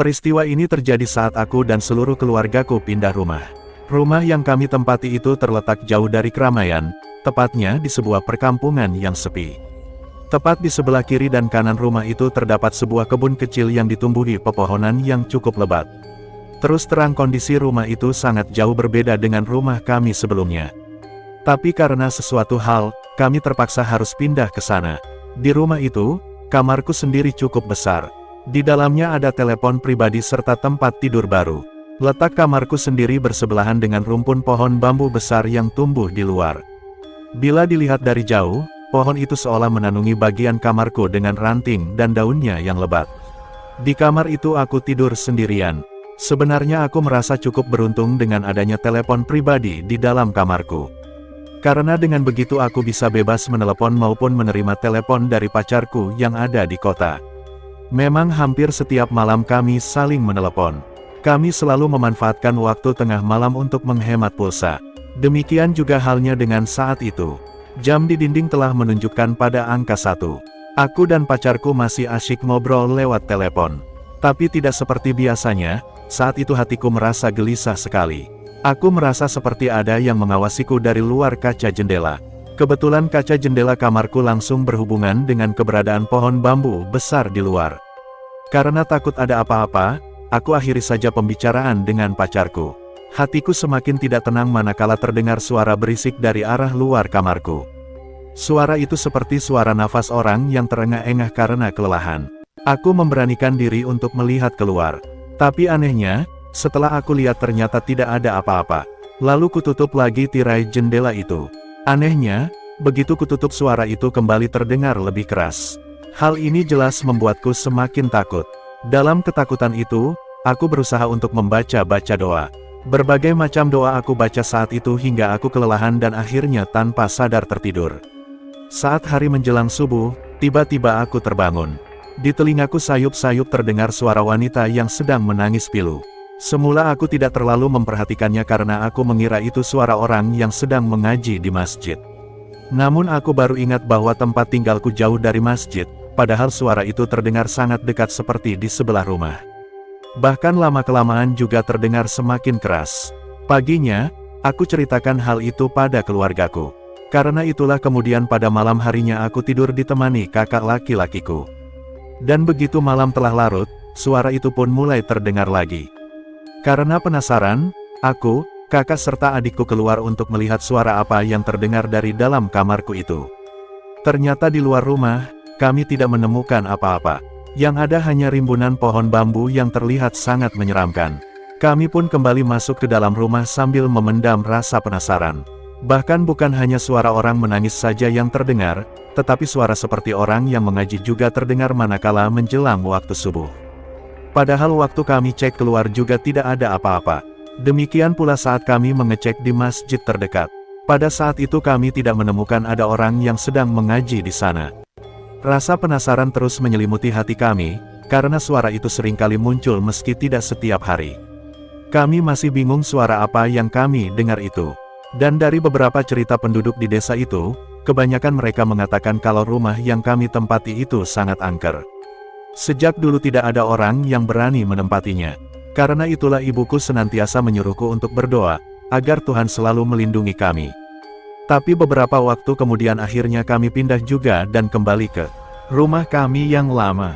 Peristiwa ini terjadi saat aku dan seluruh keluargaku pindah rumah. Rumah yang kami tempati itu terletak jauh dari keramaian, tepatnya di sebuah perkampungan yang sepi. Tepat di sebelah kiri dan kanan rumah itu terdapat sebuah kebun kecil yang ditumbuhi pepohonan yang cukup lebat. Terus terang kondisi rumah itu sangat jauh berbeda dengan rumah kami sebelumnya. Tapi karena sesuatu hal, kami terpaksa harus pindah ke sana. Di rumah itu, kamarku sendiri cukup besar. Di dalamnya ada telepon pribadi serta tempat tidur baru. Letak kamarku sendiri bersebelahan dengan rumpun pohon bambu besar yang tumbuh di luar. Bila dilihat dari jauh, pohon itu seolah menanungi bagian kamarku dengan ranting dan daunnya yang lebat. Di kamar itu aku tidur sendirian. Sebenarnya aku merasa cukup beruntung dengan adanya telepon pribadi di dalam kamarku. Karena dengan begitu aku bisa bebas menelepon maupun menerima telepon dari pacarku yang ada di kota. Memang hampir setiap malam kami saling menelepon. Kami selalu memanfaatkan waktu tengah malam untuk menghemat pulsa. Demikian juga halnya dengan saat itu. Jam di dinding telah menunjukkan pada angka 1. Aku dan pacarku masih asyik ngobrol lewat telepon. Tapi tidak seperti biasanya, saat itu hatiku merasa gelisah sekali. Aku merasa seperti ada yang mengawasiku dari luar kaca jendela. Kebetulan kaca jendela kamarku langsung berhubungan dengan keberadaan pohon bambu besar di luar. Karena takut ada apa-apa, aku akhiri saja pembicaraan dengan pacarku. Hatiku semakin tidak tenang manakala terdengar suara berisik dari arah luar kamarku. Suara itu seperti suara nafas orang yang terengah-engah karena kelelahan. Aku memberanikan diri untuk melihat keluar. Tapi anehnya, setelah aku lihat ternyata tidak ada apa-apa. Lalu kututup lagi tirai jendela itu. Anehnya, begitu kututup suara itu kembali terdengar lebih keras. Hal ini jelas membuatku semakin takut. Dalam ketakutan itu, aku berusaha untuk membaca-baca doa. Berbagai macam doa aku baca saat itu hingga aku kelelahan dan akhirnya tanpa sadar tertidur. Saat hari menjelang subuh, tiba-tiba aku terbangun. Di telingaku sayup-sayup terdengar suara wanita yang sedang menangis pilu. Semula aku tidak terlalu memperhatikannya karena aku mengira itu suara orang yang sedang mengaji di masjid. Namun aku baru ingat bahwa tempat tinggalku jauh dari masjid, padahal suara itu terdengar sangat dekat seperti di sebelah rumah. Bahkan lama-kelamaan juga terdengar semakin keras. Paginya, aku ceritakan hal itu pada keluargaku. Karena itulah kemudian pada malam harinya aku tidur ditemani kakak laki-lakiku. Dan begitu malam telah larut, suara itu pun mulai terdengar lagi. Karena penasaran, aku, kakak serta adikku keluar untuk melihat suara apa yang terdengar dari dalam kamarku itu. Ternyata di luar rumah, kami tidak menemukan apa-apa. Yang ada hanya rimbunan pohon bambu yang terlihat sangat menyeramkan. Kami pun kembali masuk ke dalam rumah sambil memendam rasa penasaran. Bahkan bukan hanya suara orang menangis saja yang terdengar, tetapi suara seperti orang yang mengaji juga terdengar manakala menjelang waktu subuh. Padahal waktu kami cek keluar juga tidak ada apa-apa. Demikian pula saat kami mengecek di masjid terdekat. Pada saat itu kami tidak menemukan ada orang yang sedang mengaji di sana. Rasa penasaran terus menyelimuti hati kami, karena suara itu seringkali muncul meski tidak setiap hari. Kami masih bingung suara apa yang kami dengar itu. Dan dari beberapa cerita penduduk di desa itu, kebanyakan mereka mengatakan kalau rumah yang kami tempati itu sangat angker. Sejak dulu tidak ada orang yang berani menempatinya. Karena itulah ibuku senantiasa menyuruhku untuk berdoa, agar Tuhan selalu melindungi kami. Tapi beberapa waktu kemudian akhirnya kami pindah juga dan kembali ke rumah kami yang lama.